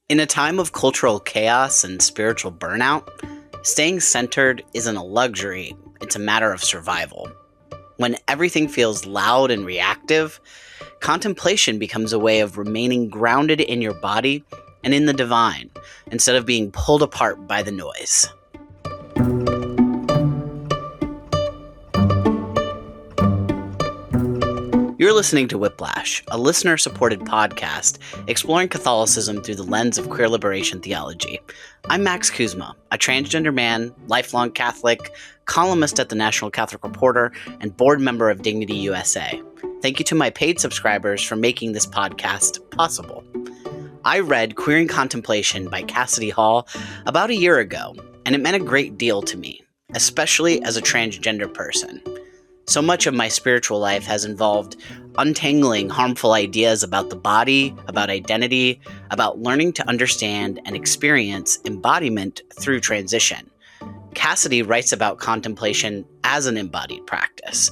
In a time of cultural chaos and spiritual burnout, staying centered isn't a luxury, it's a matter of survival. When everything feels loud and reactive, contemplation becomes a way of remaining grounded in your body and in the divine, instead of being pulled apart by the noise. You're listening to Whiplash, a listener-supported podcast exploring Catholicism through the lens of queer liberation theology. I'm Max Kuzma, a transgender man, lifelong Catholic, columnist at the National Catholic Reporter, and board member of Dignity USA. Thank you to my paid subscribers for making this podcast possible. I read Queering Contemplation by Cassidy Hall about a year ago, and it meant a great deal to me, especially as a transgender person. So much of my spiritual life has involved untangling harmful ideas about the body, about identity, about learning to understand and experience embodiment through transition. Cassidy writes about contemplation as an embodied practice,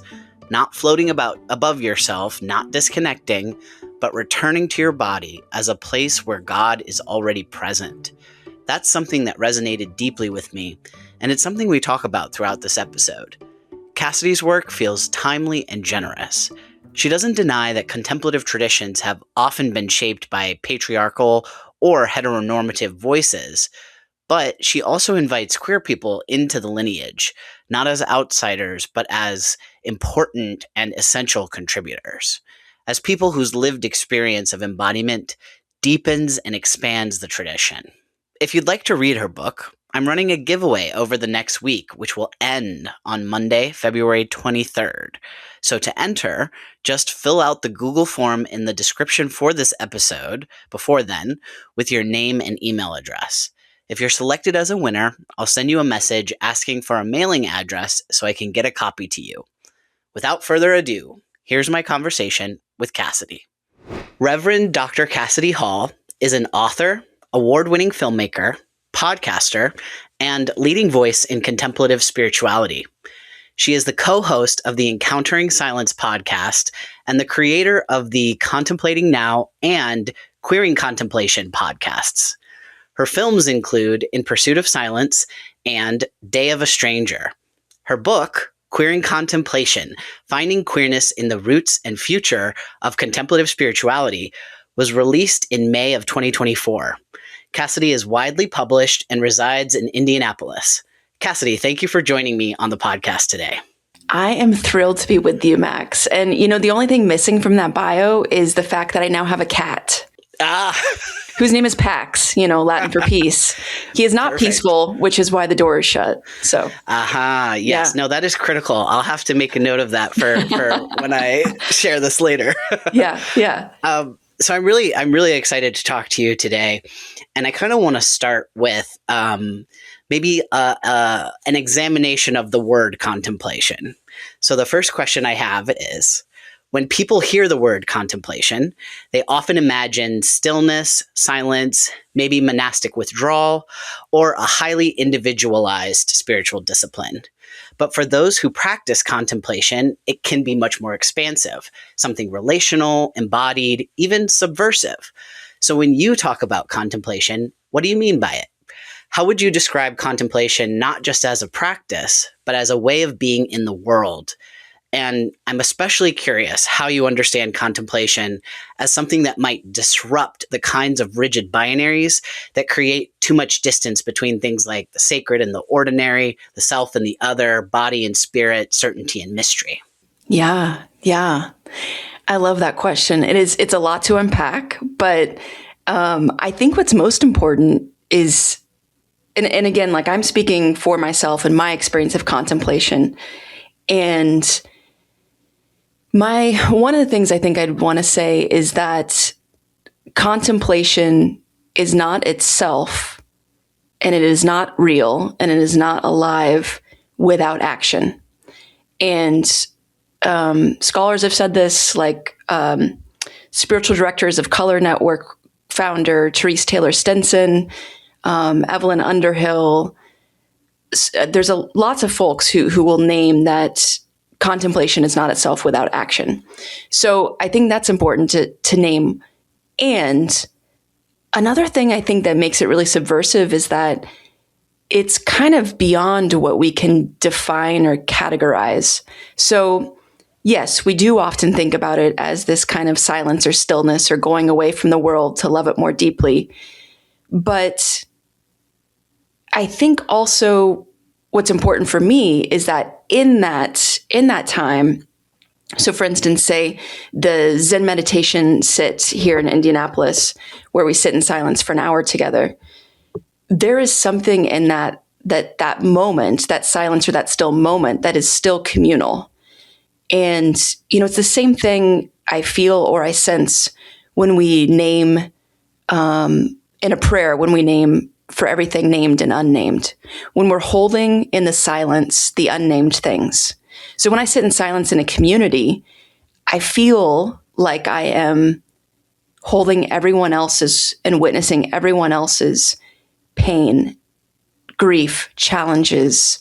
not floating about above yourself, not disconnecting, but returning to your body as a place where God is already present. That's something that resonated deeply with me, and it's something we talk about throughout this episode. Cassidy's work feels timely and generous. She doesn't deny that contemplative traditions have often been shaped by patriarchal or heteronormative voices, but she also invites queer people into the lineage, not as outsiders, but as important and essential contributors, as people whose lived experience of embodiment deepens and expands the tradition. If you'd like to read her book, I'm running a giveaway over the next week, which will end on Monday, February 23rd. So to enter, just fill out the Google form in the description for this episode before then with your name and email address. If you're selected as a winner, I'll send you a message asking for a mailing address so I can get a copy to you. Without further ado, here's my conversation with Cassidy. Reverend Dr. Cassidy Hall is an author, award-winning filmmaker, podcaster, and leading voice in contemplative spirituality. She is the co-host of the Encountering Silence podcast and the creator of the Contemplating Now and Queering Contemplation podcasts. Her films include In Pursuit of Silence and Day of a Stranger. Her book, Queering Contemplation, Finding Queerness in the Roots and Future of Contemplative Spirituality, was released in May of 2024. Cassidy is widely published and resides in Indianapolis. Cassidy, thank you for joining me on the podcast today. I am thrilled to be with you, Max. And, the only thing missing from that bio is the fact that I now have a cat. Whose name is Pax, Latin for peace. He is not Perfect. Peaceful, which is why the door is shut. So, yes. Yeah. No, that is critical. I'll have to make a note of that for when I share this later. Yeah. So I'm really excited to talk to you today, and I kind of want to start with maybe an examination of the word contemplation. So the first question I have is, when people hear the word contemplation, they often imagine stillness, silence, maybe monastic withdrawal, or a highly individualized spiritual discipline. But for those who practice contemplation, it can be much more expansive, something relational, embodied, even subversive. So when you talk about contemplation, what do you mean by it? How would you describe contemplation not just as a practice, but as a way of being in the world? And I'm especially curious how you understand contemplation as something that might disrupt the kinds of rigid binaries that create too much distance between things like the sacred and the ordinary, the self and the other, body and spirit, certainty and mystery. Yeah. I love that question. It's a lot to unpack, but I think what's most important is, and again, I'm speaking for myself and my experience of contemplation, and one of the things I think I'd want to say is that contemplation is not itself, and it is not real, and it is not alive without action. And scholars have said this, like spiritual directors of Color Network founder Therese Taylor Stenson, Evelyn Underhill. There's lots of folks who will name that contemplation is not itself without action. So I think that's important to name. And another thing I think that makes it really subversive is that it's kind of beyond what we can define or categorize. So yes, we do often think about it as this kind of silence or stillness or going away from the world to love it more deeply. But I think also what's important for me is that in that time, so for instance, say the Zen meditation sit here in Indianapolis, where we sit in silence for an hour together, there is something in that moment, that silence or that still moment, that is still communal. And, it's the same thing I feel or I sense when we name, in a prayer, when we name for everything named and unnamed, when we're holding in the silence the unnamed things. So when I sit in silence in a community, I feel like I am holding everyone else's and witnessing everyone else's pain, grief, challenges,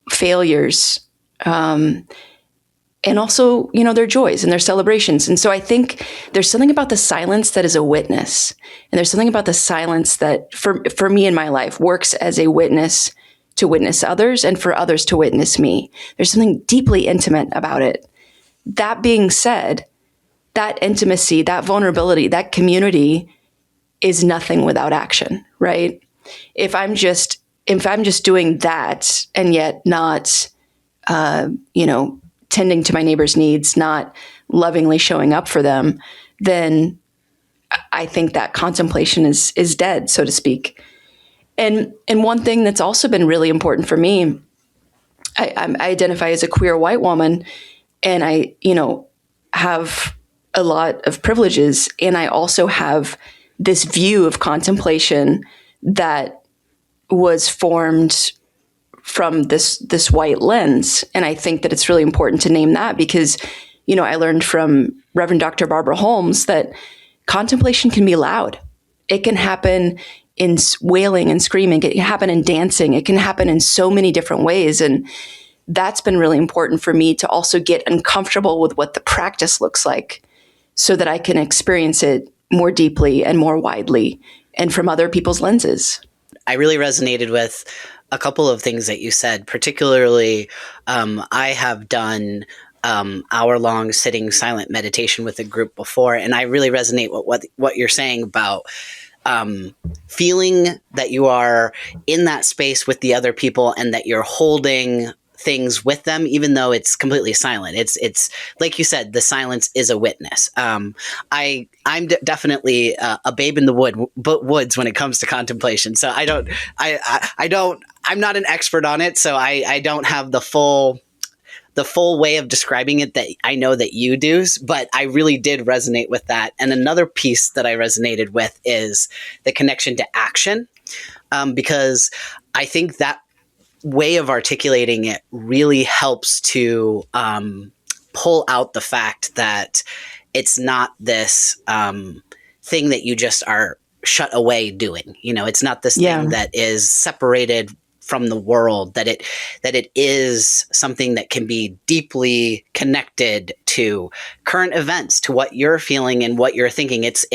failures, and also, their joys and their celebrations. And so I think there's something about the silence that is a witness. And there's something about the silence that, for me in my life, works as a witness to witness others and for others to witness me. There's something deeply intimate about it. That being said, that intimacy, that vulnerability, that community is nothing without action, right? If I'm just doing that and yet not, tending to my neighbor's needs, not lovingly showing up for them, then I think that contemplation is dead, so to speak. And one thing that's also been really important for me, I identify as a queer white woman, and I, have a lot of privileges, and I also have this view of contemplation that was formed from this white lens. And I think that it's really important to name that because, I learned from Reverend Dr. Barbara Holmes that contemplation can be loud. It can happen in wailing and screaming. It can happen in dancing. It can happen in so many different ways. And that's been really important for me to also get uncomfortable with what the practice looks like so that I can experience it more deeply and more widely and from other people's lenses. I really resonated with a couple of things that you said, particularly I have done hour-long sitting silent meditation with a group before, and I really resonate with what you're saying about feeling that you are in that space with the other people and that you're holding things with them, even though it's completely silent. It's like you said, the silence is a witness. I'm definitely a babe in the woods when it comes to contemplation. So I'm not an expert on it. So I don't have the full way of describing it that I know that you do, but I really did resonate with that. And another piece that I resonated with is the connection to action, because I think that way of articulating it really helps to pull out the fact that it's not this thing that you just are shut away doing. It's not this thing that is separated from the world, that it is something that can be deeply connected to current events, to what you're feeling and what you're thinking. It's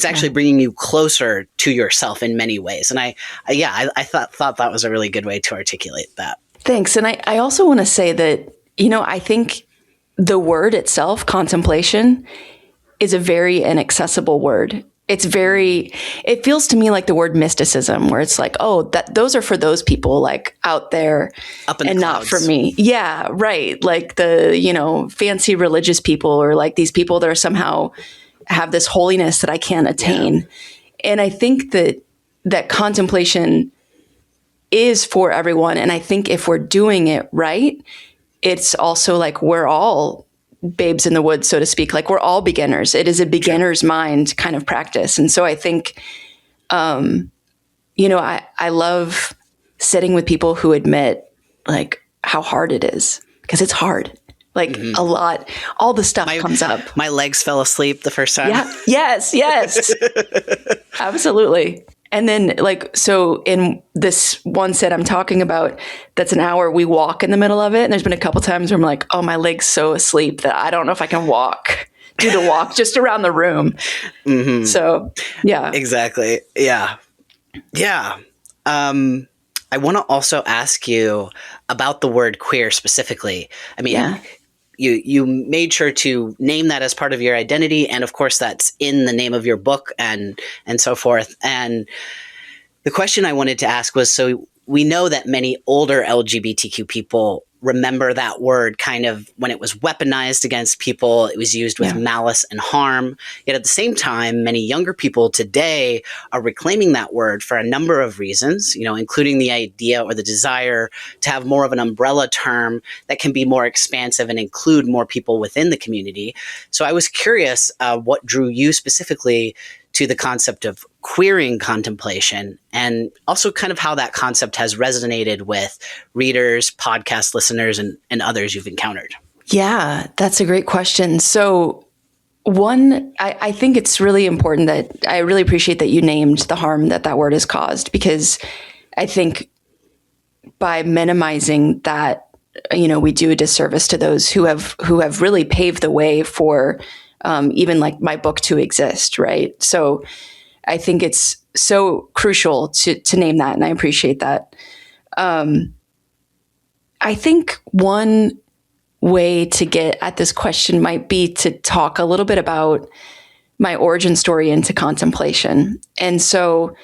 actually bringing you closer to yourself in many ways. And I thought that was a really good way to articulate that. Thanks. And I also want to say that, I think the word itself, contemplation, is a very inaccessible word. It feels to me like the word mysticism, where it's like, oh, those are for those people like out there up in and the not clouds. for me. Yeah, right. Like the, fancy religious people, or like these people that are somehow have this holiness that I can't attain. Yeah. And I think that contemplation is for everyone. And I think if we're doing it right, it's also like we're all babes in the woods, so to speak. Like we're all beginners. It is a beginner's mind kind of practice. And so I think, I love sitting with people who admit like how hard it is, because it's hard. Like a lot, all the stuff comes up. My legs fell asleep the first time. Yeah. Yes. Absolutely. And then so in this one set I'm talking about, that's an hour, we walk in the middle of it. And there's been a couple times where I'm like, oh, my leg's so asleep that I don't know if I can walk do the walk just around the room. Mm-hmm. So, yeah. Exactly. Yeah. Yeah. I want to also ask you about the word queer specifically. I mean, you made sure to name that as part of your identity, and of course that's in the name of your book and so forth. And the question I wanted to ask was, so we know that many older LGBTQ people remember that word kind of when it was weaponized against people. It was used with malice and harm. Yet at the same time, many younger people today are reclaiming that word for a number of reasons, including the idea or the desire to have more of an umbrella term that can be more expansive and include more people within the community. So I was curious what drew you specifically to the concept of queering contemplation, and also kind of how that concept has resonated with readers, podcast listeners, and others you've encountered. Yeah, that's a great question. So one, I think it's really important that I really appreciate that you named the harm that word has caused, because I think by minimizing that, we do a disservice to those who have really paved the way for even like my book to exist, right? So I think it's so crucial to name that, and I appreciate that. I think one way to get at this question might be to talk a little bit about my origin story into contemplation. And so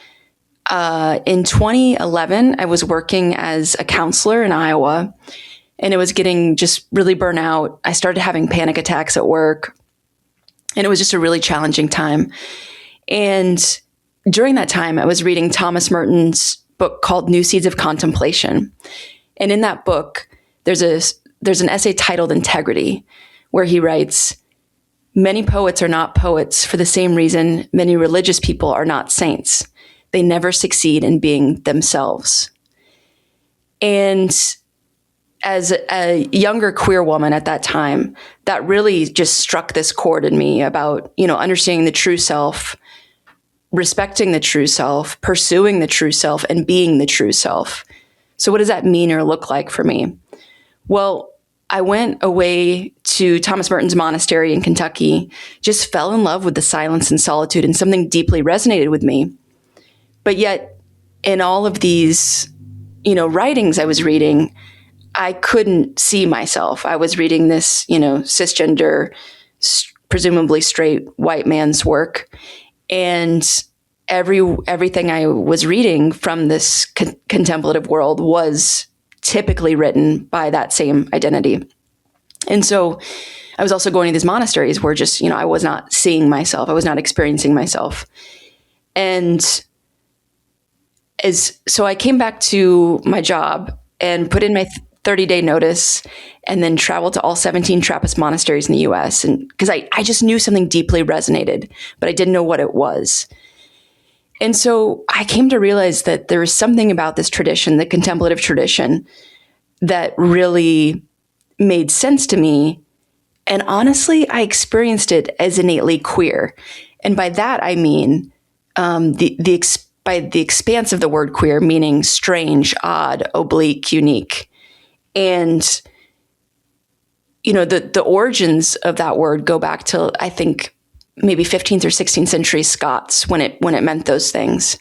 in 2011, I was working as a counselor in Iowa, and it was getting just really burnt out. I started having panic attacks at work, and it was just a really challenging time. And during that time, I was reading Thomas Merton's book called New Seeds of Contemplation. And in that book, there's an essay titled Integrity, where he writes, "Many poets are not poets for the same reason many religious people are not saints. They never succeed in being themselves." And as a younger queer woman at that time, that really just struck this chord in me about, understanding the true self, respecting the true self, pursuing the true self, and being the true self. So what does that mean or look like for me? Well, I went away to Thomas Merton's monastery in Kentucky, just fell in love with the silence and solitude, and something deeply resonated with me. But yet, in all of these, writings I was reading, I couldn't see myself. I was reading this, cisgender, presumably straight white man's work. And everything I was reading from this contemplative world was typically written by that same identity. And so I was also going to these monasteries where just, I was not seeing myself. I was not experiencing myself. And so I came back to my job and put in my 30-day notice, and then traveled to all 17 Trappist monasteries in the US. And because I just knew something deeply resonated, but I didn't know what it was. And so I came to realize that there was something about this tradition, the contemplative tradition, that really made sense to me. And honestly, I experienced it as innately queer. And by that, I mean by the expanse of the word queer, meaning strange, odd, oblique, unique. And, the origins of that word go back to, I think, maybe 15th or 16th century Scots when it meant those things.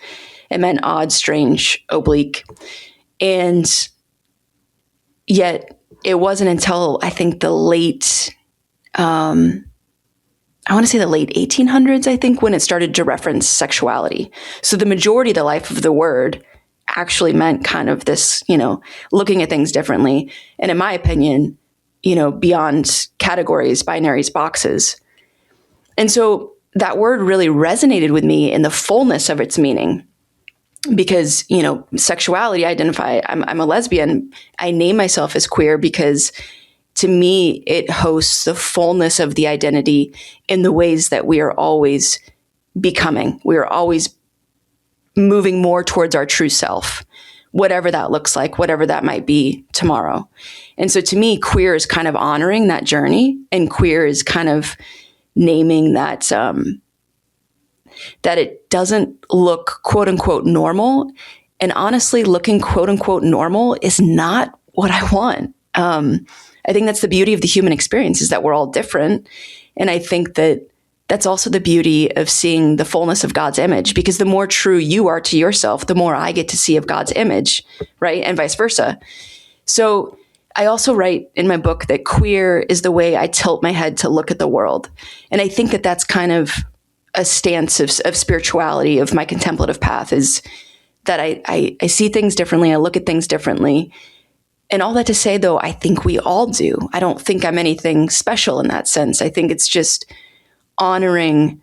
It meant odd, strange, oblique. And yet it wasn't until, I think, the late 1800s, I think, when it started to reference sexuality. So the majority of the life of the word actually meant kind of this, looking at things differently. And in my opinion, beyond categories, binaries, boxes. And so that word really resonated with me in the fullness of its meaning. Because, sexuality, I'm a lesbian. I name myself as queer because to me, it hosts the fullness of the identity in the ways that we are always becoming. We are always moving more towards our true self, whatever that looks like, whatever that might be tomorrow. And so to me, queer is kind of honoring that journey, and queer is kind of naming that, that it doesn't look quote unquote normal. And honestly, looking quote unquote normal is not what I want. I think that's the beauty of the human experience, is that we're all different. And I think that that's also the beauty of seeing the fullness of God's image, because the more true you are to yourself, the more I get to see of God's image, right? And vice versa. So I also write in my book that queer is the way I tilt my head to look at the world. And I think that that's kind of a stance of spirituality, of my contemplative path, is that I see things differently. I look at things differently. And all that to say, though, I think we all do. I don't think I'm anything special in that sense. I think it's just honoring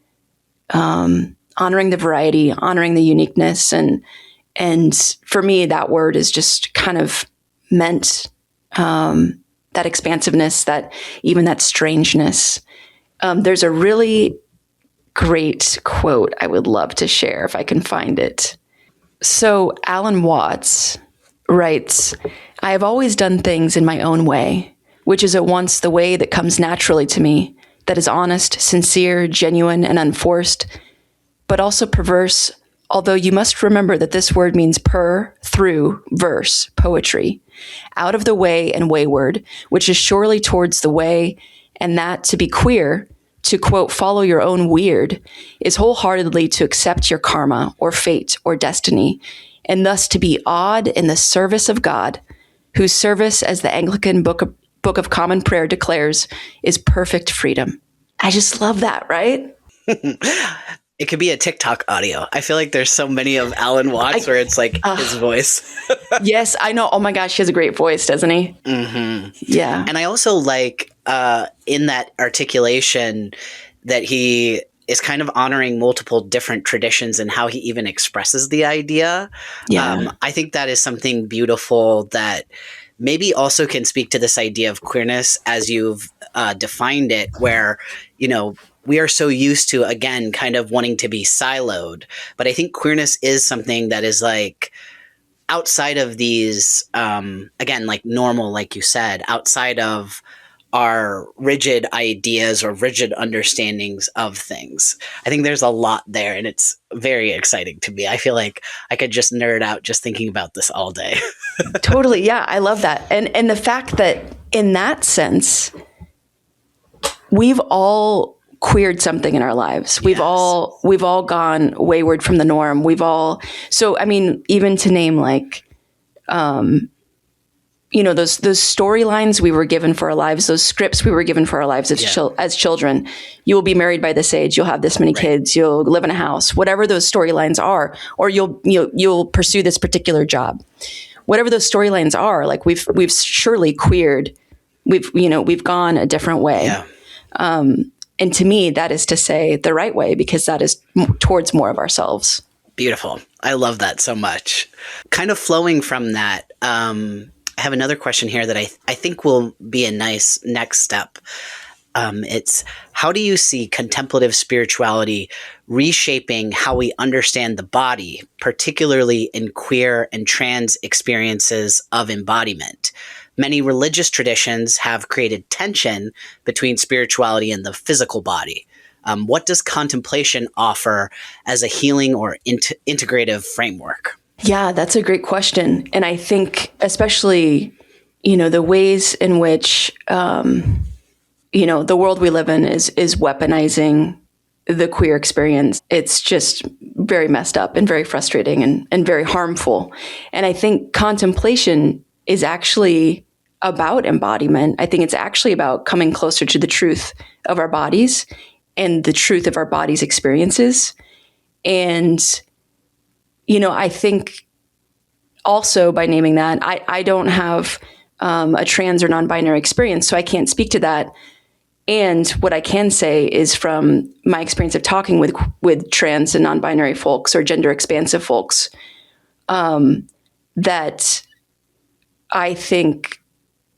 the variety, honoring the uniqueness. And for me, that word is just kind of meant that expansiveness, that even that strangeness. There's a really great quote I would love to share if I can find it. So Alan Watts writes, "I have always done things in my own way, which is at once the way that comes naturally to me, that is honest, sincere, genuine, and unforced, but also perverse, although you must remember that this word means through, verse, poetry, out of the way and wayward, which is surely towards the way, and that to be queer, to, quote, follow your own weird, is wholeheartedly to accept your karma or fate or destiny, and thus to be odd in the service of God, whose service, as the Anglican Book of Common Prayer declares, is perfect freedom." I just love that, right? It could be a TikTok audio. I feel like there's so many of Alan Watts where it's like his voice. Yes, I know. Oh my gosh, he has a great voice, doesn't he? Mm-hmm. Yeah. And I also like in that articulation that he is kind of honoring multiple different traditions and how he even expresses the idea. Yeah. I think that is something beautiful that maybe also can speak to this idea of queerness as you've defined it, where, you know, we are so used to, again, kind of wanting to be siloed. But I think queerness is something that is like outside of these, again, like normal, like you said, outside of our rigid ideas or rigid understandings of things. I think there's a lot there, and it's very exciting to me. I feel like I could just nerd out just thinking about this all day. Totally. Yeah, I love that. And the fact that in that sense, we've all queered something in our lives. We've all gone wayward from the norm. So I mean, even to name like, those storylines we were given for our lives, those scripts we were given for our lives as children. You will be married by this age. You'll have this many kids. You'll live in a house. Whatever those storylines are, or you'll pursue this particular job. Whatever those storylines are, like we've surely queered. We've gone a different way. Yeah. And to me, that is to say the right way, because that is towards more of ourselves. Beautiful. I love that so much. Kind of flowing from that, I have another question here that I think will be a nice next step. It's, how do you see contemplative spirituality reshaping how we understand the body, particularly in queer and trans experiences of embodiment? Many religious traditions have created tension between spirituality and the physical body. What does contemplation offer as a healing or integrative framework? Yeah, that's a great question. And I think especially, the ways in which, the world we live in is weaponizing the queer experience. It's just very messed up and very frustrating and very harmful. And I think contemplation is actually about embodiment. I think it's actually about coming closer to the truth of our bodies and the truth of our bodies' experiences. And, I think also by naming that, I don't have a trans or non-binary experience, so I can't speak to that. And what I can say is from my experience of talking with trans and non-binary folks or gender expansive folks, that I think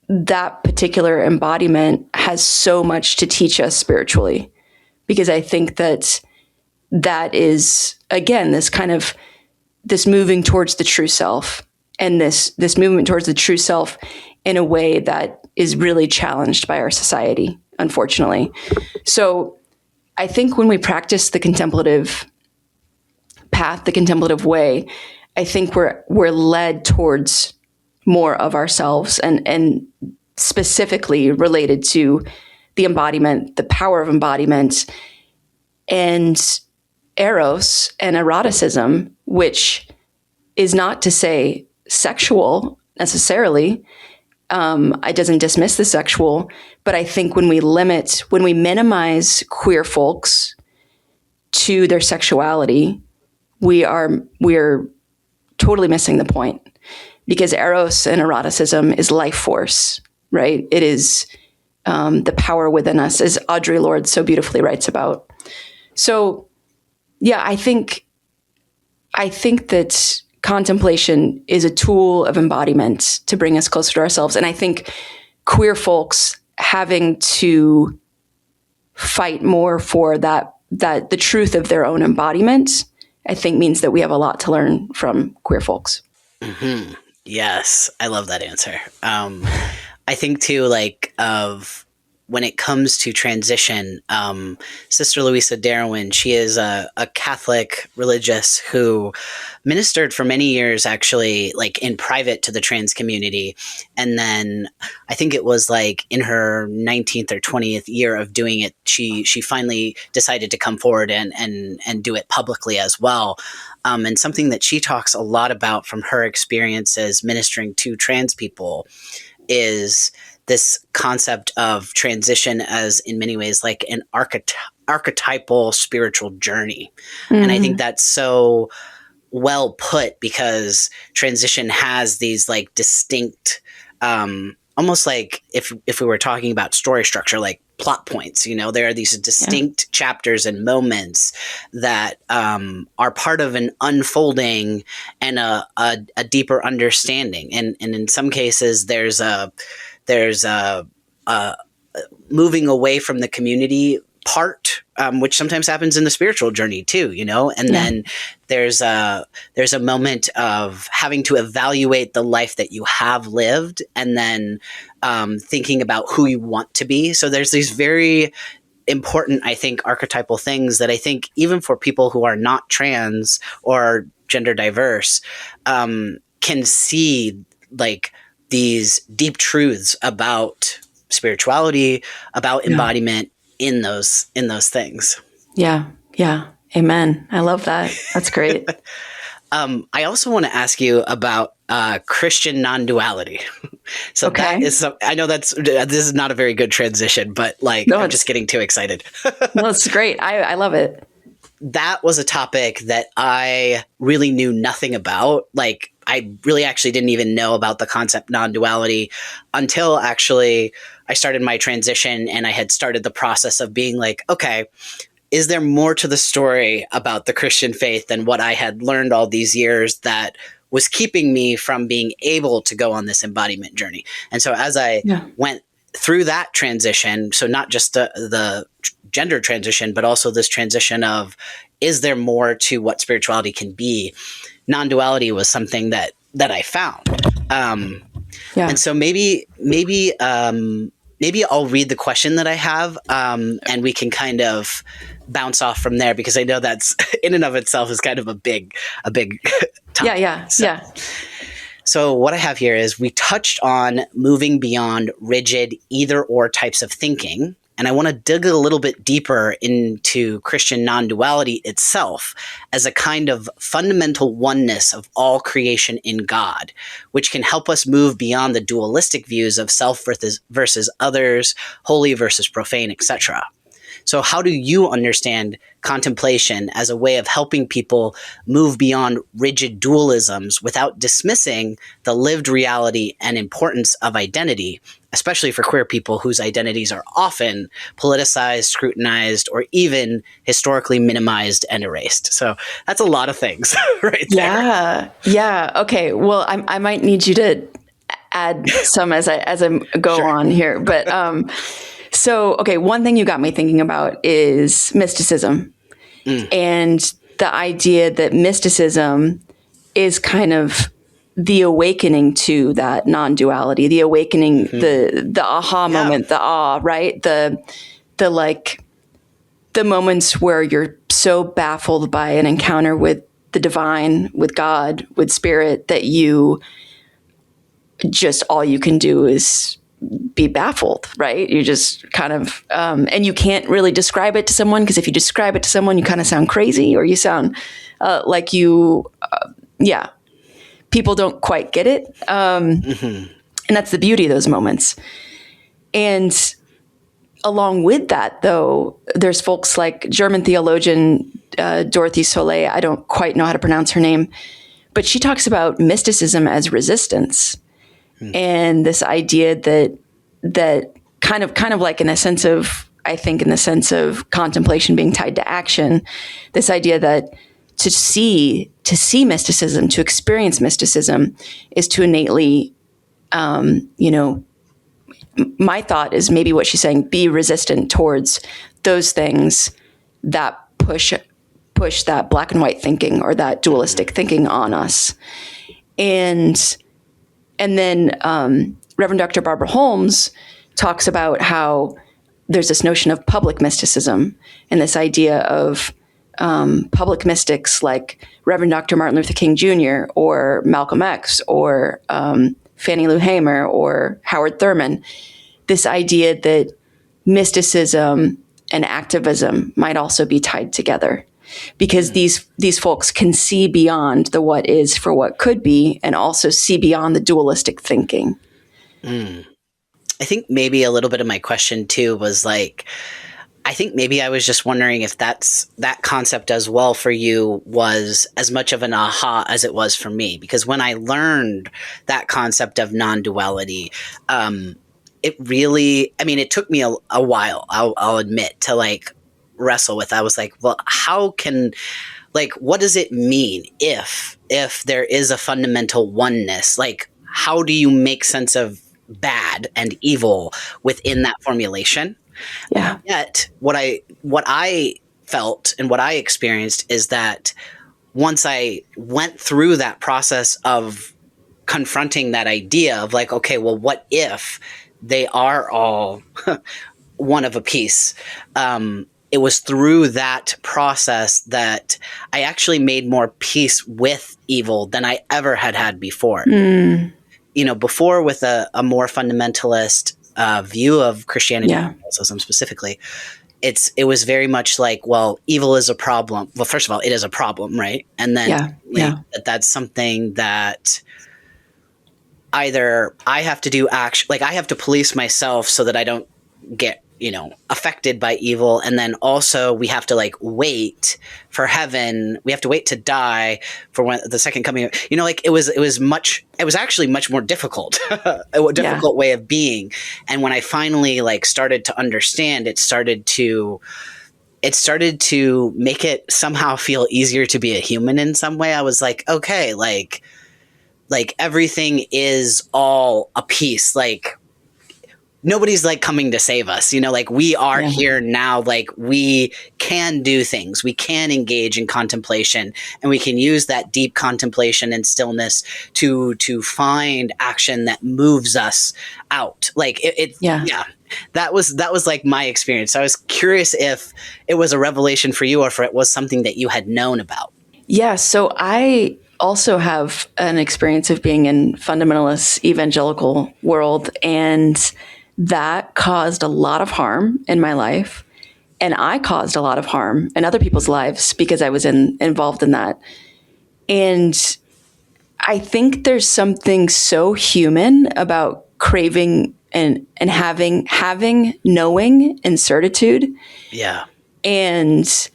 that particular embodiment has so much to teach us spiritually, because I think that is, again, this moving towards the true self, and this movement towards the true self in a way that is really challenged by our society, unfortunately. So I think when we practice the contemplative path, the contemplative way, I think we're led towards more of ourselves, and specifically related to the embodiment, the power of embodiment, and eros and eroticism, which is not to say sexual necessarily. It doesn't dismiss the sexual, but I think when we minimize queer folks to their sexuality, we're totally missing the point, because eros and eroticism is life force, right? It is the power within us, as Audre Lorde so beautifully writes about. So, yeah, I think that contemplation is a tool of embodiment to bring us closer to ourselves. And I think queer folks having to fight more for that the truth of their own embodiment, I think means that we have a lot to learn from queer folks. Mm-hmm. Yes, I love that answer. I think too, of when it comes to transition, Sister Louisa Darwin, she is a Catholic religious who ministered for many years, actually, in private to the trans community. And then I think it was in her 19th or 20th year of doing it, she finally decided to come forward and do it publicly as well. And something that she talks a lot about from her experiences ministering to trans people is this concept of transition as, in many ways, an archetypal spiritual journey. Mm-hmm. And I think that's so well put, because transition has these distinct, almost if we were talking about story structure, plot points, there are these distinct chapters and moments that are part of an unfolding and a deeper understanding. And in some cases, there's a moving away from the community part, which sometimes happens in the spiritual journey too, and then there's a moment of having to evaluate the life that you have lived, and then thinking about who you want to be. So there's these very important, I think, archetypal things that I think even for people who are not trans or gender diverse can see these deep truths about spirituality, about embodiment in those things. Yeah. Amen. I love that. That's great. I also want to ask you about Christian non-duality. So that is, I know this is not a very good transition, but I'm just getting too excited. No, it's great. I love it. That was a topic that I really knew nothing about. I really actually didn't even know about the concept non-duality until actually I started my transition, and I had started the process of being okay, is there more to the story about the Christian faith than what I had learned all these years that was keeping me from being able to go on this embodiment journey? And so as I went through that transition, so not just the gender transition, but also this transition of, is there more to what spirituality can be? Non-duality was something that I found. And so maybe I'll read the question that I have, and we can kind of bounce off from there, because I know that's in and of itself is kind of a big topic. So what I have here is, we touched on moving beyond rigid either or types of thinking. And I want to dig a little bit deeper into Christian non-duality itself as a kind of fundamental oneness of all creation in God, which can help us move beyond the dualistic views of self versus others, holy versus profane, etc. So how do you understand contemplation as a way of helping people move beyond rigid dualisms without dismissing the lived reality and importance of identity, especially for queer people whose identities are often politicized, scrutinized, or even historically minimized and erased? So that's a lot of things right there. Yeah. Okay. Well, I might need you to add some as I go on here. But so, okay, one thing you got me thinking about is mysticism. And the idea that mysticism is kind of the awakening to that non-duality, the awakening, the aha moment, the awe, right? The moments where you're so baffled by an encounter with the divine, with God, with spirit, that you just, all you can do is be baffled, right? You just kind of, and you can't really describe it to someone, because if you describe it to someone, you kind of sound crazy, or you sound like you, people don't quite get it. And that's the beauty of those moments. And along with that, though, there's folks like German theologian Dorothy Soleil. I don't quite know how to pronounce her name, but she talks about mysticism as resistance. And this idea that kind of like in the sense of, I think in the sense of contemplation being tied to action, this idea that to see mysticism, to experience mysticism, is to innately, my thought is maybe what she's saying, be resistant towards those things that push that black and white thinking or that dualistic thinking on us. And then Reverend Dr. Barbara Holmes talks about how there's this notion of public mysticism, and this idea of public mystics like Reverend Dr. Martin Luther King Jr. or Malcolm X or Fannie Lou Hamer or Howard Thurman. This idea that mysticism and activism might also be tied together, because these folks can see beyond the what is for what could be, and also see beyond the dualistic thinking. I think maybe a little bit of my question too was like, I think maybe I was just wondering if that concept as well for you was as much of an aha as it was for me. Because when I learned that concept of non-duality, it really, I mean, it took me a while, I'll admit, to like wrestle with. I was like, well, how can, like, what does it mean if there is a fundamental oneness? Like, how do you make sense of bad and evil within that formulation? Yeah. And yet, what I felt and what I experienced is that once I went through that process of confronting that idea of like, okay, well, what if they are all one of a piece? It was through that process that I actually made more peace with evil than I ever had before. Before with a more fundamentalist view of Christianity and Catholicism specifically, it was very much like, well, evil is a problem. Well, first of all, it is a problem, right? And then that's something that either I have to do like I have to police myself so that I don't get, affected by evil. And then also we have to like wait for heaven. We have to wait to die for when the second coming. It was actually much more difficult, a difficult way of being. And when I finally like started to understand, it started to make it somehow feel easier to be a human in some way. I was like, okay, like everything is all a piece. Like, nobody's like coming to save us, like we are here now, like we can do things, we can engage in contemplation, and we can use that deep contemplation and stillness to find action that moves us out. Like that was like my experience. So I was curious if it was a revelation for you or if it was something that you had known about. Yeah. So I also have an experience of being in fundamentalist evangelical world, and that caused a lot of harm in my life. And I caused a lot of harm in other people's lives because I was involved in that. And I think there's something so human about craving and having knowing and certitude. Yeah. And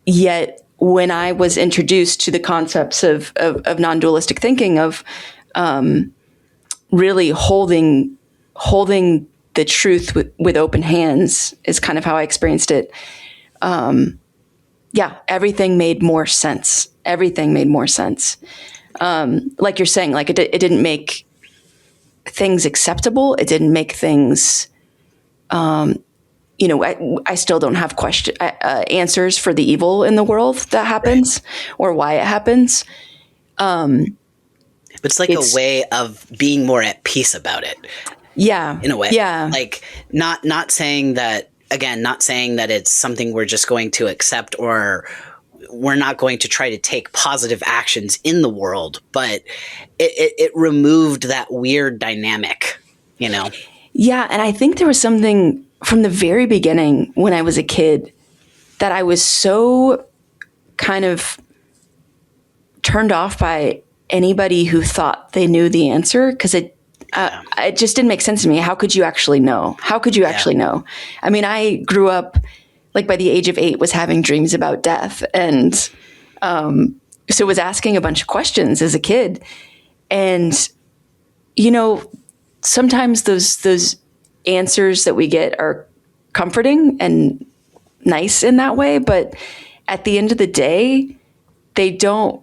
yet when I was introduced to the concepts of non-dualistic thinking, of really holding the truth with open hands, is kind of how I experienced it. Everything made more sense. Everything made more sense. Like you're saying, like it didn't make things acceptable. It didn't make things, I still don't have answers for the evil in the world that happens, or why it happens. But it's like a way of being more at peace about it. Yeah. In a way. Yeah. Like not saying that, again, not saying that it's something we're just going to accept, or we're not going to try to take positive actions in the world, but it removed that weird dynamic, Yeah. And I think there was something from the very beginning when I was a kid that I was so kind of turned off by anybody who thought they knew the answer, because it just didn't make sense to me. How could you actually know? How could you actually know? I mean, I grew up, like, by the age of 8 was having dreams about death, and so was asking a bunch of questions as a kid. And sometimes those answers that we get are comforting and nice in that way, but at the end of the day, they don't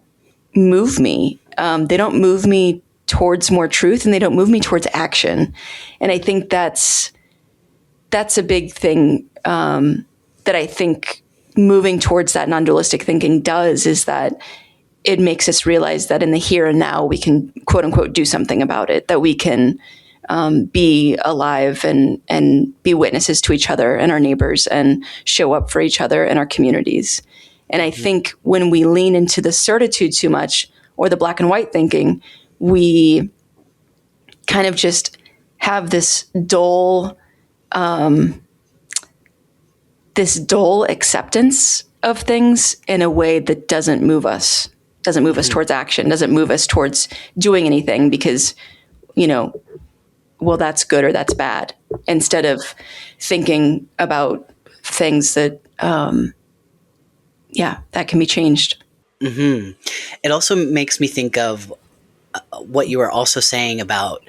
move me. They don't move me towards more truth, and they don't move me towards action. And I think that's a big thing that I think moving towards that non-dualistic thinking does, is that it makes us realize that in the here and now we can, quote unquote, do something about it, that we can be alive and be witnesses to each other and our neighbors and show up for each other and our communities. And I think when we lean into the certitude too much, or the black and white thinking, we kind of just have this dull acceptance of things in a way that doesn't move us towards action, doesn't move us towards doing anything, because, well, that's good or that's bad, instead of thinking about things that, that can be changed. Mm-hmm. It also makes me think of what you were also saying about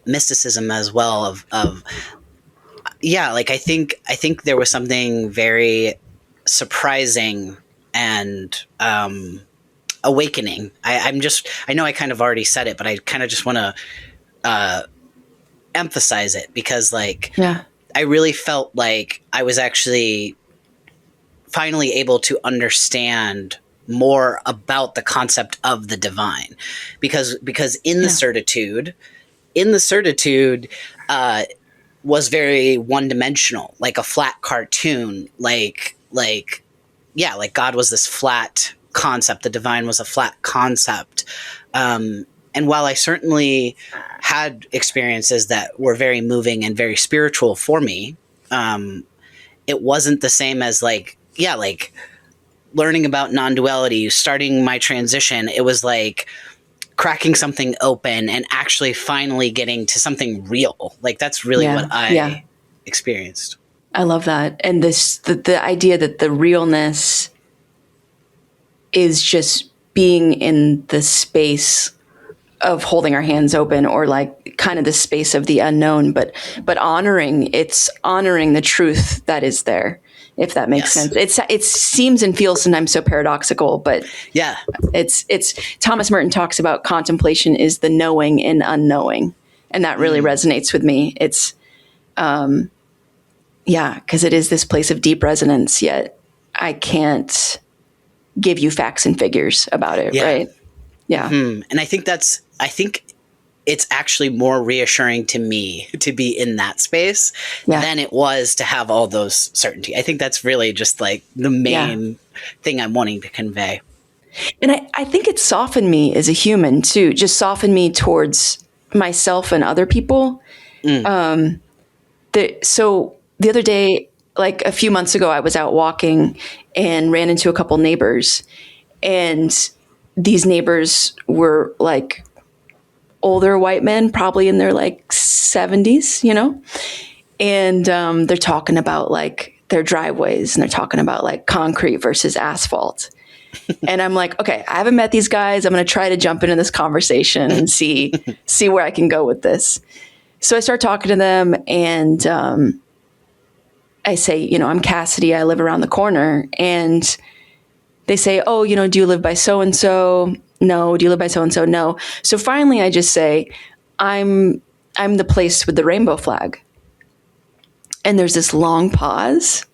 mysticism as well. I think there was something very surprising and awakening. I know I kind of already said it, but I kind of just want to emphasize it, because I really felt like I was actually finally able to understand more about the concept of the divine, because in the certitude was very one-dimensional, like a flat cartoon, like God was this flat concept, the divine was a flat concept. And while I certainly had experiences that were very moving and very spiritual for me, it wasn't the same as learning about non-duality, starting my transition. It was like cracking something open and actually finally getting to something real. Like, that's really what I experienced. I love that. And the idea that the realness is just being in the space of holding our hands open, or like kind of the space of the unknown, but honoring the truth that is there, if that makes sense. It seems and feels sometimes so paradoxical, but it's Thomas Merton talks about contemplation is the knowing in unknowing. And that really resonates with me. It's, because it is this place of deep resonance, yet I can't give you facts and figures about it. Right. Yeah. Mm-hmm. And I think it's actually more reassuring to me to be in that space than it was to have all those certainty. I think that's really just like the main thing I'm wanting to convey. And I think it softened me as a human too, just softened me towards myself and other people. So the other day, like a few months ago, I was out walking and ran into a couple neighbors, and these neighbors were like older white men, probably in their like 70s, and they're talking about like their driveways, and they're talking about like concrete versus asphalt. And I'm like, okay, I haven't met these guys. I'm going to try to jump into this conversation and see where I can go with this. So I start talking to them, and I say, I'm Cassidy. I live around the corner. And they say, oh, do you live by so-and-so? No. Do you live by so-and-so? No. So finally I just say, I'm the place with the rainbow flag. And there's this long pause.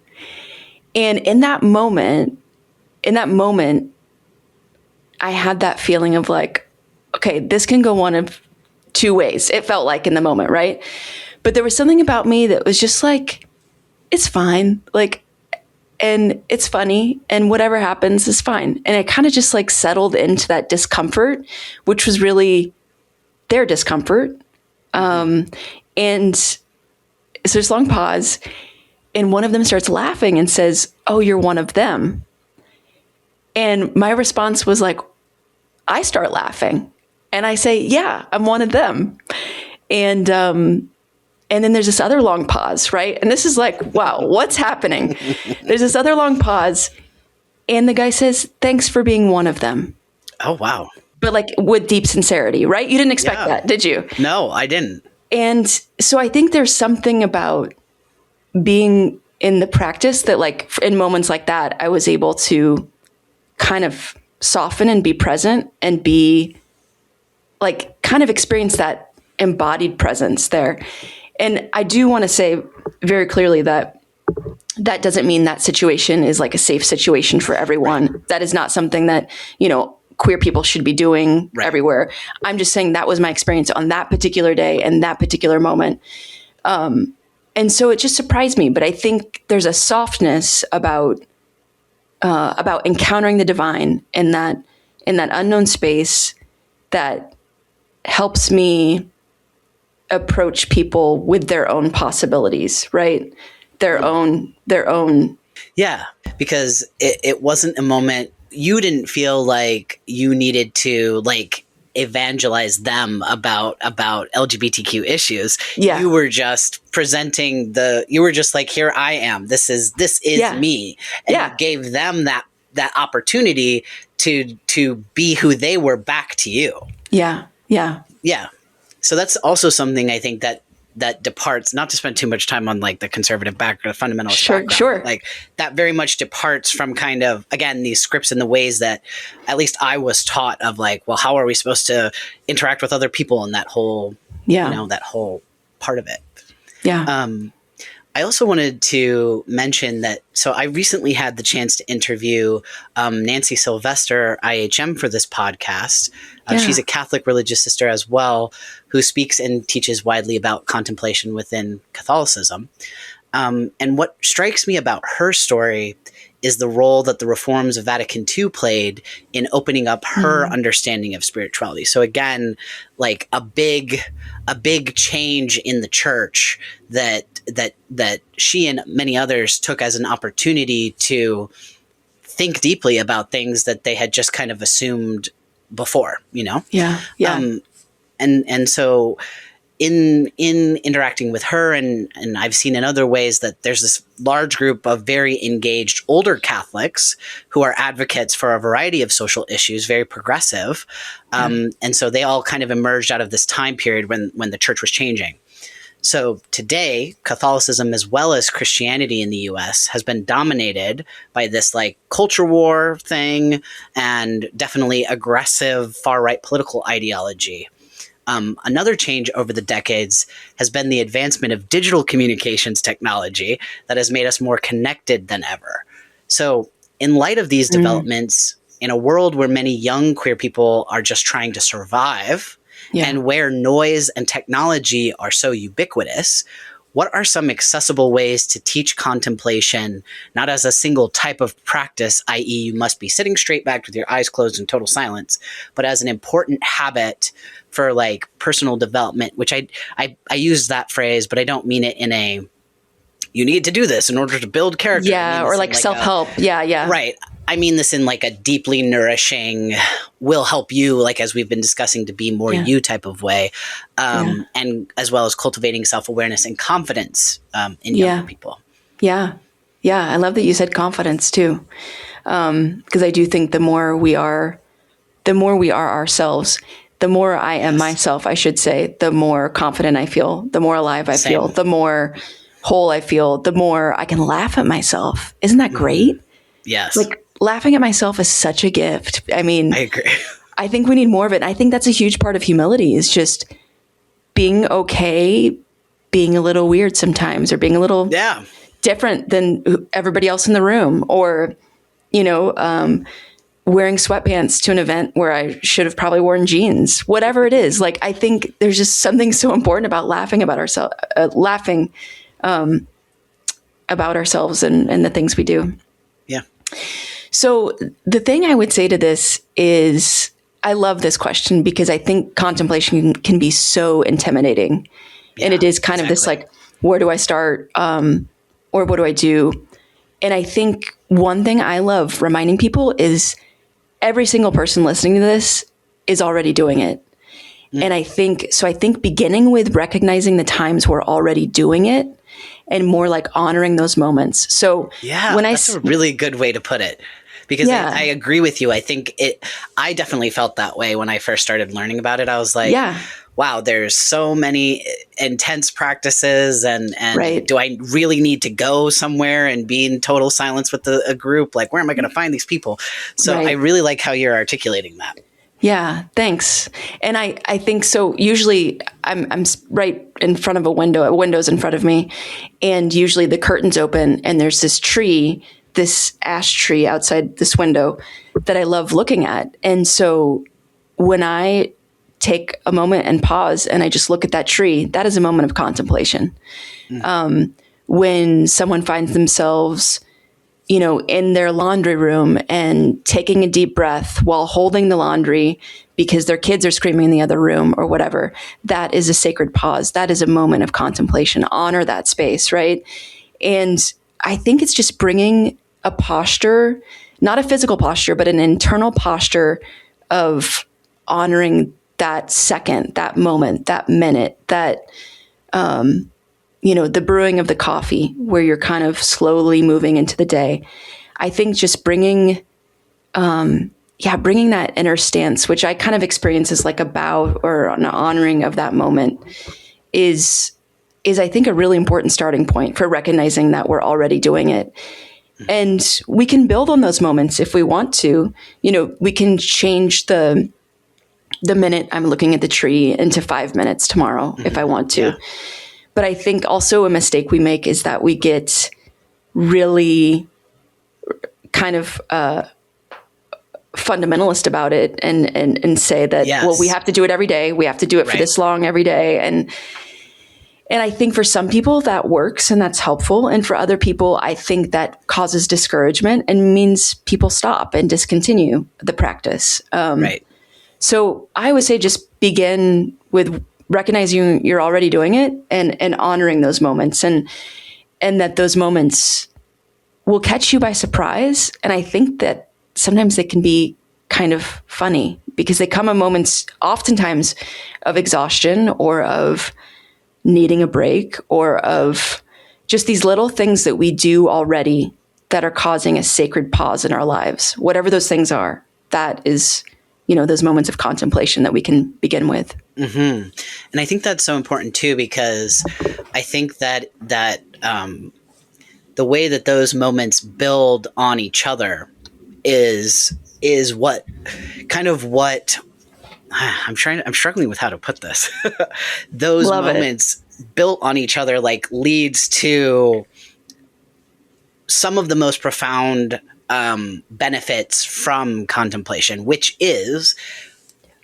And in that moment, I had that feeling of like, okay, this can go one of two ways. It felt like in the moment, right? But there was something about me that was just like, it's fine. Like, and it's funny, and whatever happens is fine. And I kind of just like settled into that discomfort, which was really their discomfort. And so there's a long pause, and one of them starts laughing and says, "Oh, you're one of them." And my response was like, I start laughing. And I say, "Yeah, I'm one of them." And then there's this other long pause, right? And this is like, wow, what's happening? There's this other long pause. And the guy says, "Thanks for being one of them." Oh, wow. But like with deep sincerity, right? You didn't expect that, did you? No, I didn't. And so I think there's something about being in the practice that, like, in moments like that, I was able to kind of soften and be present and be like, kind of experience that embodied presence there. And I do want to say very clearly that that doesn't mean that situation is like a safe situation for everyone. Right. That is not something that, queer people should be doing everywhere. I'm just saying that was my experience on that particular day and that particular moment. And so it just surprised me. But I think there's a softness about encountering the divine in that unknown space that helps me approach people with their own possibilities, right? Their own. Yeah, because it wasn't a moment. You didn't feel like you needed to like evangelize them about LGBTQ issues. Yeah. You were just presenting you were just like, here I am. This is me. And you gave them that opportunity to be who they were back to you. Yeah. Yeah. Yeah. So that's also something I think that departs, not to spend too much time on like the conservative background, fundamentalist background. Sure. Like that very much departs from kind of, again, these scripts and the ways that at least I was taught of like, well, how are we supposed to interact with other people in that whole, that whole part of it. Yeah. I also wanted to mention that, so I recently had the chance to interview Nancy Sylvester, IHM, for this podcast. She's a Catholic religious sister as well, who speaks and teaches widely about contemplation within Catholicism. And what strikes me about her story is the role that the reforms of Vatican II played in opening up her understanding of spirituality. So again, like a big change in the church that she and many others took as an opportunity to think deeply about things that they had just kind of assumed before, Yeah. Yeah. And so in interacting with her, and I've seen in other ways that there's this large group of very engaged older Catholics who are advocates for a variety of social issues, very progressive. And so they all kind of emerged out of this time period when the church was changing. So today, Catholicism as well as Christianity in the US has been dominated by this like culture war thing and definitely aggressive far-right political ideology. Another change over the decades has been the advancement of digital communications technology that has made us more connected than ever. So in light of these developments, in a world where many young queer people are just trying to survive, and where noise and technology are so ubiquitous, what are some accessible ways to teach contemplation, not as a single type of practice, i.e. you must be sitting straight back with your eyes closed in total silence, but as an important habit for like personal development, which I use that phrase, but I don't mean it in a, you need to do this in order to build character. Yeah, or like self-help. Yeah. Right. I mean this in like a deeply nourishing, will help you, like as we've been discussing, to be more you type of way. And as well as cultivating self-awareness and confidence in younger people. Yeah. Yeah. I love that you said confidence too. Because I do think the more we are ourselves, the more I am myself, I should say, the more confident I feel, the more alive I feel, the more whole I feel, the more I can laugh at myself. Isn't that great? Yes. Like laughing at myself is such a gift. I mean, I agree. I think we need more of it. I think that's a huge part of humility, is just being okay, being a little weird sometimes, or being a little different than everybody else in the room, or, wearing sweatpants to an event where I should have probably worn jeans, whatever it is. Like, I think there's just something so important about laughing about ourselves, about ourselves and the things we do. Yeah. So the thing I would say to this is, I love this question because I think contemplation can be so intimidating. And it is kind of this like, where do I start? Or what do I do? And I think one thing I love reminding people is every single person listening to this is already doing it. And I think beginning with recognizing the times we're already doing it and more like honoring those moments. So that's a really good way to put it, because I agree with you. I think I definitely felt that way when I first started learning about it. I was like, wow, there's so many intense practices and do I really need to go somewhere and be in total silence with a group? Like, where am I going to find these people? So I really like how you're articulating that. Yeah, thanks. And I think so. Usually I'm right in front of a window's in front of me, and usually the curtain's open and there's this ash tree outside this window that I love looking at. And so when I take a moment and pause and I just look at that tree, that is a moment of contemplation. When someone finds themselves in their laundry room and taking a deep breath while holding the laundry because their kids are screaming in the other room or whatever, that is a sacred pause. That is a moment of contemplation. Honor that space, right? And I think it's just bringing a posture, not a physical posture, but an internal posture of honoring that second, that moment, that minute, that the brewing of the coffee where you're kind of slowly moving into the day. I think just bringing that inner stance, which I kind of experience as like a bow or an honoring of that moment, is I think a really important starting point for recognizing that we're already doing it. And we can build on those moments if we want to. We can change the minute I'm looking at the tree into 5 minutes tomorrow if I want to. Yeah. But I think also a mistake we make is that we get really kind of fundamentalist about it and say that, well, we have to do it every day. We have to do it for this long every day. And I think for some people that works and that's helpful. And for other people, I think that causes discouragement and means people stop and discontinue the practice. So I would say just begin with recognizing you're already doing it and honoring those moments and that those moments will catch you by surprise. And I think that sometimes they can be kind of funny because they come at moments oftentimes of exhaustion or of needing a break or of just these little things that we do already that are causing a sacred pause in our lives. Whatever those things are, that is, those moments of contemplation that we can begin with. Mm-hmm. And I think that's so important too, because I think that the way that those moments build on each other is what I'm struggling with how to put this. Those moments built on each other leads to some of the most profound benefits from contemplation, which is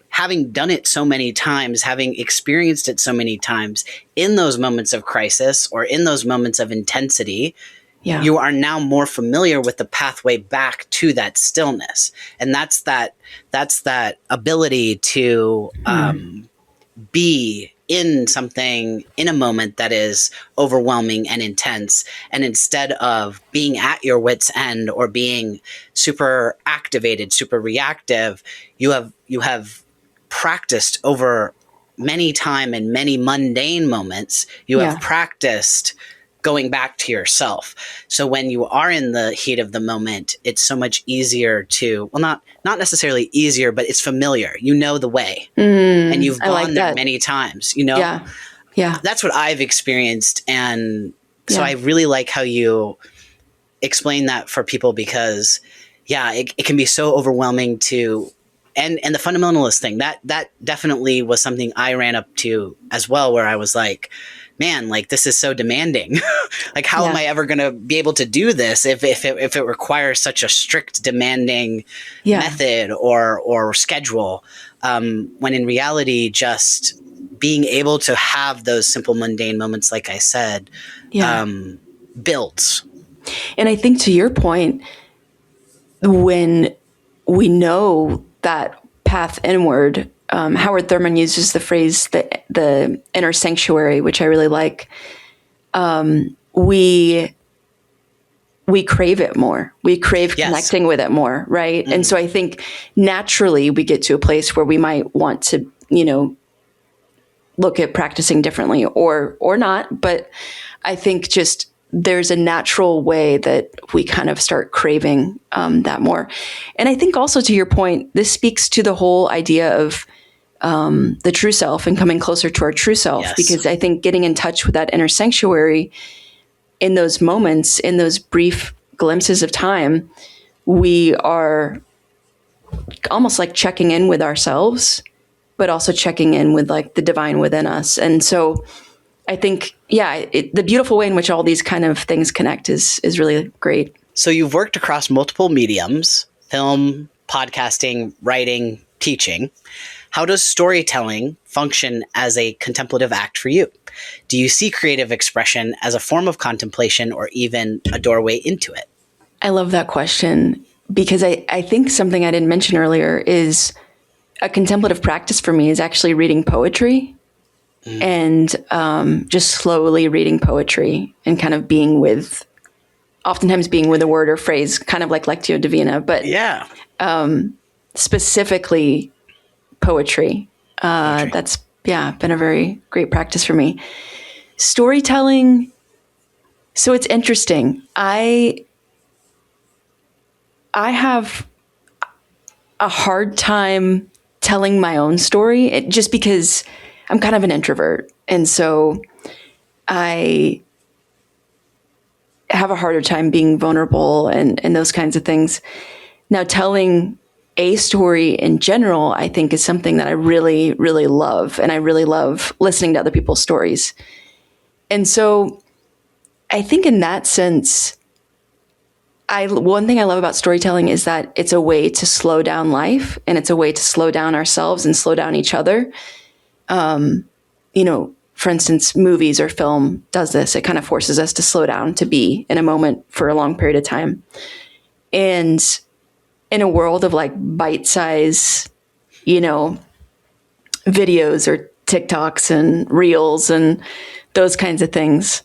having done it so many times, having experienced it so many times in those moments of crisis or in those moments of intensity, you are now more familiar with the pathway back to that stillness. And that's that ability to be in something, in a moment that is overwhelming and intense. And instead of being at your wit's end or being super activated, super reactive, you have practiced over many time and many mundane moments. You have practiced going back to yourself. So when you are in the heat of the moment, it's so much easier to, well, not necessarily easier, but it's familiar. You know the way and you've gone there many times, Yeah. That's what I've experienced. And so I really like how you explain that for people because it can be so overwhelming to, and the fundamentalist thing that definitely was something I ran up to as well, where I was like, man, this is so demanding. How am I ever going to be able to do this if it requires such a strict, demanding method or schedule? When in reality, just being able to have those simple, mundane moments, like I said, builds. And I think to your point, when we know that path inward, Howard Thurman uses the phrase the inner sanctuary, which I really like. We crave it more. We crave connecting with it more, right? And so I think naturally we get to a place where we might want to, look at practicing differently or not. But I think just there's a natural way that we kind of start craving that more. And I think also, to your point, this speaks to the whole idea of the true self and coming closer to our true self, because I think getting in touch with that inner sanctuary in those moments, in those brief glimpses of time, we are almost like checking in with ourselves, but also checking in with like the divine within us. And so I think, the beautiful way in which all these kind of things connect is really great. So you've worked across multiple mediums: film, podcasting, writing, teaching. How does storytelling function as a contemplative act for you? Do you see creative expression as a form of contemplation or even a doorway into it? I love that question, because I think something I didn't mention earlier is a contemplative practice for me is actually reading poetry and just slowly reading poetry and kind of oftentimes being with a word or phrase, kind of like Lectio Divina, but specifically poetry. That's been a very great practice for me. Storytelling. So it's interesting. I have a hard time telling my own story, just because I'm kind of an introvert. And so I have a harder time being vulnerable and those kinds of things. Now, telling a story in general, I think, is something that I really, really love. And I really love listening to other people's stories. And so I think in that sense, one thing I love about storytelling is that it's a way to slow down life, and it's a way to slow down ourselves and slow down each other. For instance, movies or film does this. It kind of forces us to slow down, to be in a moment for a long period of time. And in a world of like bite-size, videos or TikToks and reels and those kinds of things,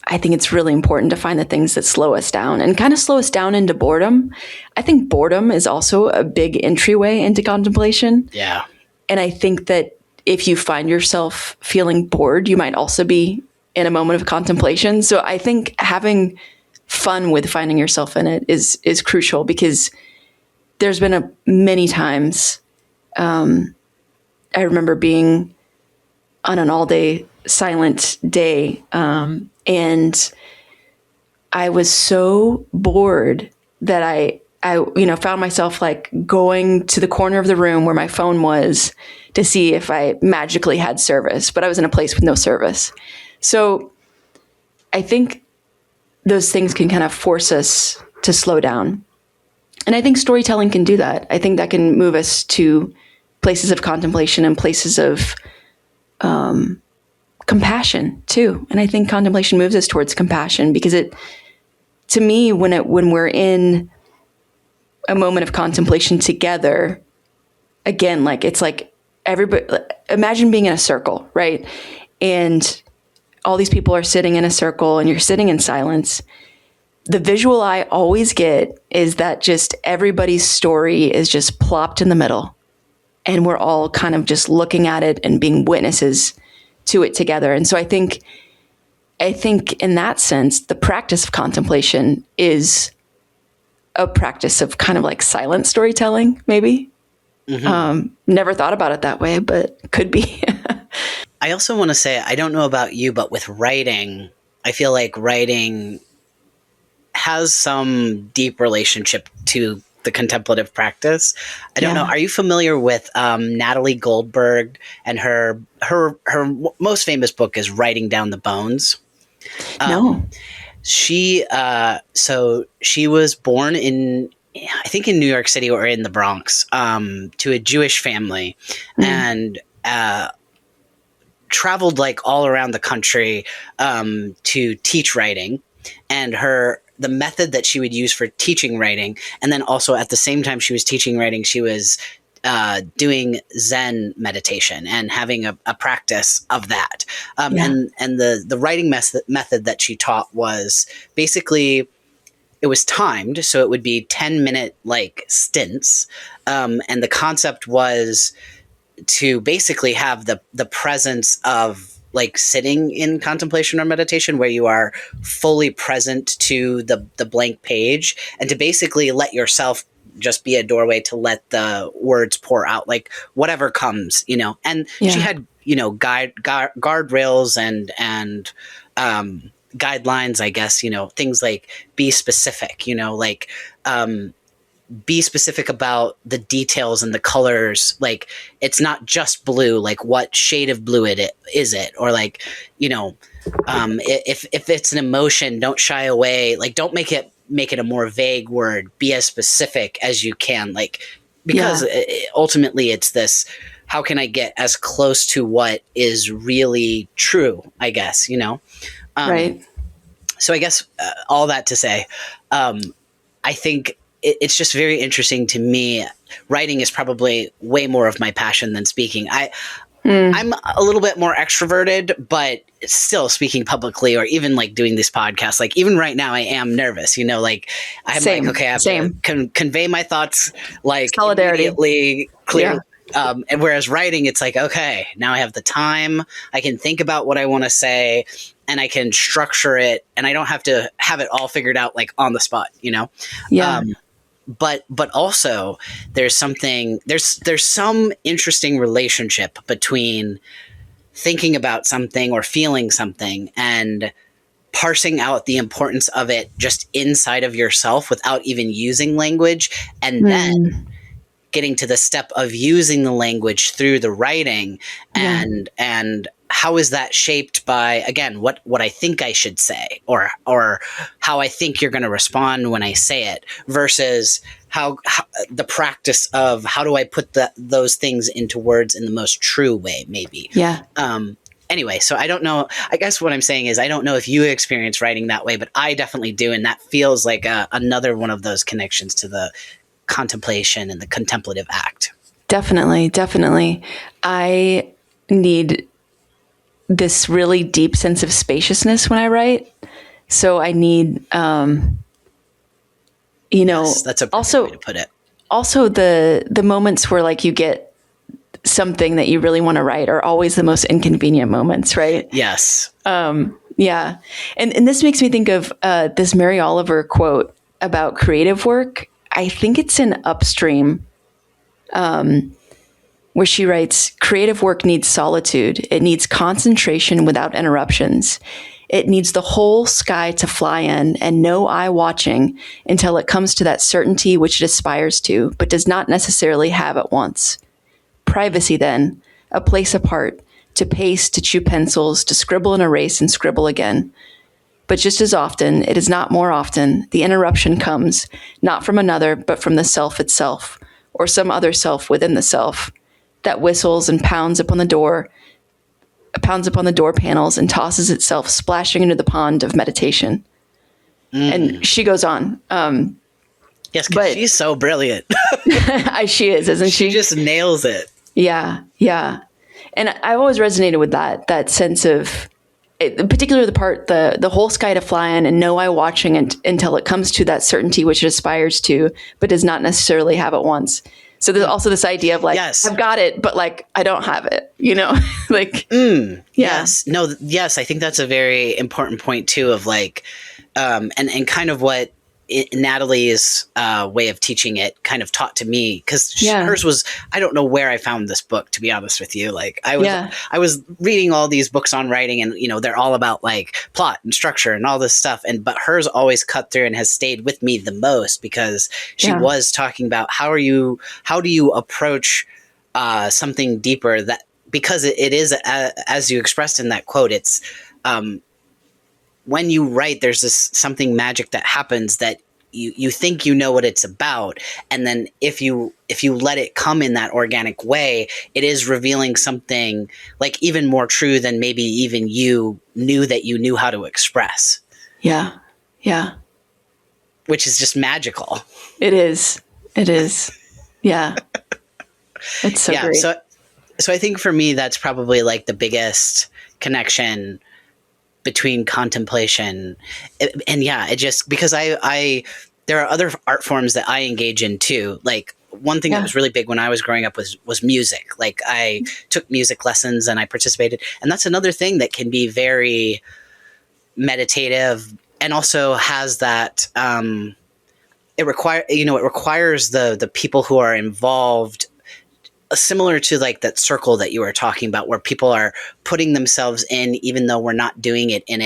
I think it's really important to find the things that slow us down and kind of slow us down into boredom. I think boredom is also a big entryway into contemplation. Yeah. And I think that if you find yourself feeling bored, you might also be in a moment of contemplation. So I think having fun with finding yourself in it is crucial, because there's been many times I remember being on an all-day silent day, and I was so bored that I found myself like going to the corner of the room where my phone was to see if I magically had service, but I was in a place with no service. So I think those things can kind of force us to slow down. And I think storytelling can do that. I think that can move us to places of contemplation and places of compassion too. And I think contemplation moves us towards compassion, because to me, when we're in a moment of contemplation together, again, like it's like everybody, imagine being in a circle, right? And all these people are sitting in a circle and you're sitting in silence. The visual I always get is that just everybody's story is just plopped in the middle, and we're all kind of just looking at it and being witnesses to it together. And so I think in that sense, the practice of contemplation is a practice of kind of like silent storytelling, maybe. Never thought about it that way, but could be. I also want to say, I don't know about you, but with writing, I feel like writing has some deep relationship to the contemplative practice. I don't know. Are you familiar with Natalie Goldberg and her most famous book is Writing Down the Bones? No. She was born in, I think, in New York City or in the Bronx, to a Jewish family, and traveled like all around the country to teach writing. And the method that she would use for teaching writing, and then also at the same time she was teaching writing, she was doing Zen meditation and having a practice of that. Yeah. And the writing method that she taught was basically, it was timed, so it would be 10-minute like stints. And the concept was to basically have the presence of like sitting in contemplation or meditation, where you are fully present to the blank page, and to basically let yourself just be a doorway to let the words pour out, like whatever comes, you know. And she had, you know, guardrails and guidelines, I guess, you know, things like be specific, you know, like be specific about the details and the colors. Like, it's not just blue, like what shade of blue is it, or like, you know, if it's an emotion, don't shy away, like don't make it a more vague word, be as specific as you can, like, because ultimately it's this, how can I get as close to what is really true, I guess, you know. Right. So I guess all that to say, I think it's just very interesting to me. Writing is probably way more of my passion than speaking. I'm a little bit more extroverted, but still speaking publicly, or even like doing this podcast, like even right now I am nervous, you know, like I'm like, okay, I have to convey my thoughts like solidarity, immediately, clearly. And whereas writing, it's like, okay, now I have the time, I can think about what I want to say, and I can structure it, and I don't have to have it all figured out like on the spot, you know? But also there's some interesting relationship between thinking about something or feeling something and parsing out the importance of it just inside of yourself without even using language, and then getting to the step of using the language through the writing, and how is that shaped by, again, what I think I should say, or how I think you're going to respond when I say it, versus how the practice of how do I put those things into words in the most true way, maybe. Anyway, so I don't know. I guess what I'm saying is I don't know if you experience writing that way, but I definitely do, and that feels like another one of those connections to the contemplation and the contemplative act. Definitely. I need this really deep sense of spaciousness when I write. So I need, you know, that's a perfect way to put it. Also, the moments where like you get something that you really want to write are always the most inconvenient moments, right? Yes. And this makes me think of this Mary Oliver quote about creative work. I think it's in Upstream, where she writes, creative work needs solitude. It needs concentration without interruptions. It needs the whole sky to fly in and no eye watching until it comes to that certainty which it aspires to, but does not necessarily have at once. Privacy, then, a place apart, to pace, to chew pencils, to scribble and erase and scribble again. But just as often, it is not more often, the interruption comes, not from another, but from the self itself, or some other self within the self, that whistles and pounds upon the door panels and tosses itself splashing into the pond of meditation. And she goes on. Yes, because she's so brilliant. She is, isn't she? She just nails it. Yeah. And I've always resonated with that sense of, particularly the part, the whole sky to fly in and no eye watching until it comes to that certainty which it aspires to, but does not necessarily have at once. So there's also this idea of like, I've got it, but like, I don't have it, you know, like, yes, no, yes. I think that's a very important point too, of like, and kind of what Natalie's way of teaching it kind of taught to me, because hers was, I don't know where I found this book, to be honest with you. Like I was reading all these books on writing, and you know, they're all about like plot and structure and all this stuff, but hers always cut through and has stayed with me the most, because she was talking about how do you approach something deeper, that because it is, as you expressed in that quote, it's when you write, there's this something magic that happens, that you think you know what it's about, and then if you let it come in that organic way, it is revealing something like even more true than maybe even you knew that you knew how to express. Yeah. Which is just magical. It is. Yeah. It's so Yeah. great. So I think for me, that's probably like the biggest connection between contemplation and yeah, it just because I there are other art forms that I engage in too. Like one thing that was really big when I was growing up was music. Like I took music lessons and I participated, and that's another thing that can be very meditative and also has that it requires the people who are involved, similar to like that circle that you were talking about, where people are putting themselves in, even though we're not doing it in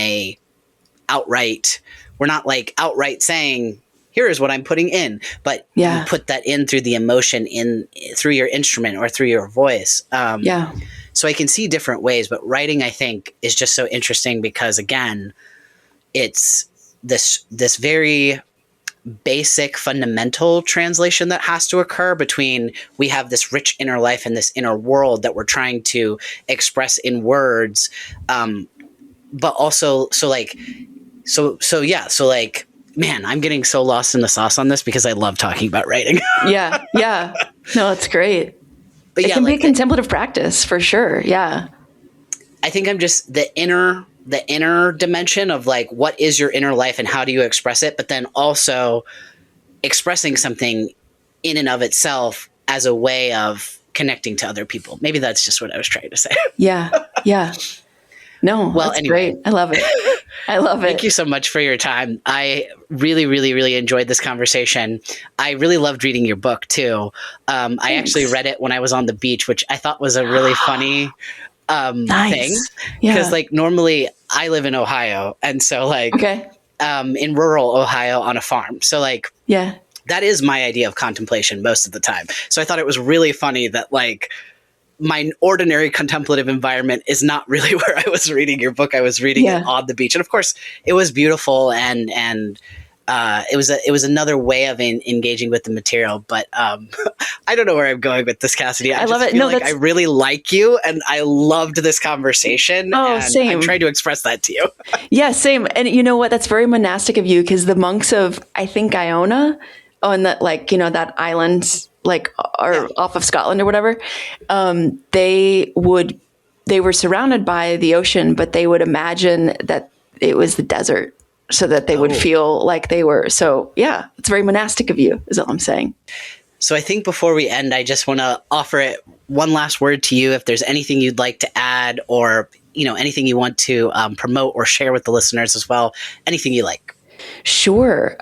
we're not like outright saying, here is what I'm putting in, but you put that in through the emotion, through your instrument or through your voice. So I can see different ways, but writing, I think, is just so interesting because, again, it's this very basic fundamental translation that has to occur between we have this rich inner life and this inner world that we're trying to express in words, but also man, I'm getting so lost in the sauce on this because I love talking about writing. Yeah. No, it's great. But it can be a contemplative practice for sure. Yeah. I think I'm just the inner dimension of like, what is your inner life and how do you express it? But then also expressing something in and of itself as a way of connecting to other people. Maybe that's just what I was trying to say. Yeah. No, well, that's anyway. Great. I love it. Thank you so much for your time. I really, really, really enjoyed this conversation. I really loved reading your book too. I actually read it when I was on the beach, which I thought was a really funny thing. Because like normally I live in Ohio. And so like in rural Ohio on a farm. So like that is my idea of contemplation most of the time. So I thought it was really funny that like my ordinary contemplative environment is not really where I was reading your book. I was reading it on the beach. And of course it was beautiful and it was another way of engaging with the material, but I don't know where I'm going with this, Cassidy. I love it. No, like I really like you, and I loved this conversation. Oh, and same. I'm trying to express that to you. Yeah, same. And you know what? That's very monastic of you, because the monks of, I think, Iona, on that, like, you know, that island, like, or off of Scotland or whatever, they were surrounded by the ocean, but they would imagine that it was the desert, so that they would feel like they were. So yeah, it's very monastic of you, is all I'm saying. So I think before we end, I just want to offer it one last word to you. If there's anything you'd like to add, or, you know, anything you want to promote or share with the listeners as well, anything you like. Sure.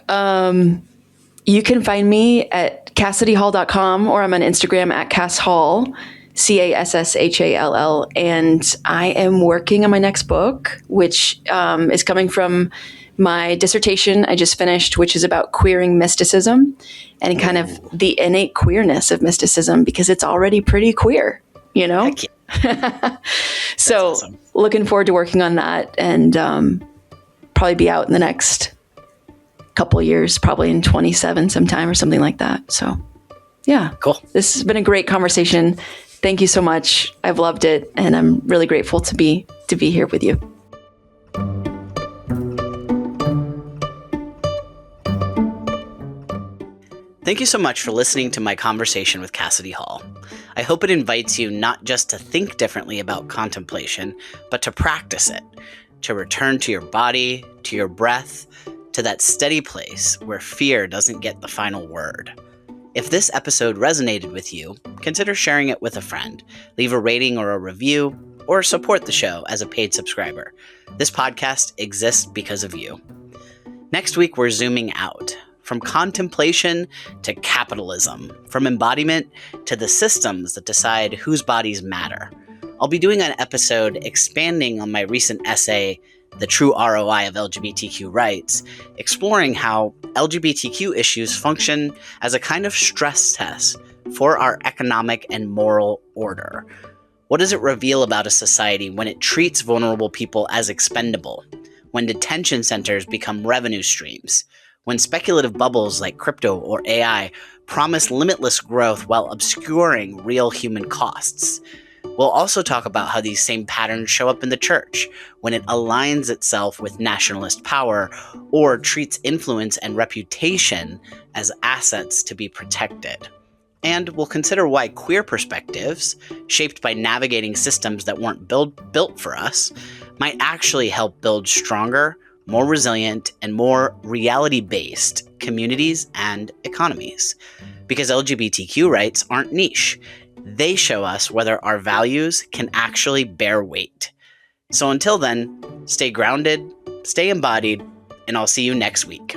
You can find me at CassidyHall.com, or I'm on Instagram at Cass Hall, CASSHALL. And I am working on my next book, which is coming from my dissertation I just finished, which is about queering mysticism and kind of the innate queerness of mysticism, because it's already pretty queer, you know? So awesome. Looking forward to working on that, and probably be out in the next couple of years, probably in 27 sometime or something like that. So yeah, cool. This has been a great conversation. Thank you so much. I've loved it, and I'm really grateful to be here with you. Thank you so much for listening to my conversation with Cassidy Hall. I hope it invites you not just to think differently about contemplation, but to practice it, to return to your body, to your breath, to that steady place where fear doesn't get the final word. If this episode resonated with you, consider sharing it with a friend, leave a rating or a review, or support the show as a paid subscriber. This podcast exists because of you. Next week, we're zooming out. From contemplation to capitalism, from embodiment to the systems that decide whose bodies matter. I'll be doing an episode expanding on my recent essay, The True ROI of LGBTQ Rights, exploring how LGBTQ issues function as a kind of stress test for our economic and moral order. What does it reveal about a society when it treats vulnerable people as expendable, when detention centers become revenue streams, when speculative bubbles like crypto or AI promise limitless growth while obscuring real human costs? We'll also talk about how these same patterns show up in the church when it aligns itself with nationalist power or treats influence and reputation as assets to be protected. And we'll consider why queer perspectives, shaped by navigating systems that weren't built for us, might actually help build stronger, more resilient, and more reality-based communities and economies. Because LGBTQ rights aren't niche. They show us whether our values can actually bear weight. So until then, stay grounded, stay embodied, and I'll see you next week.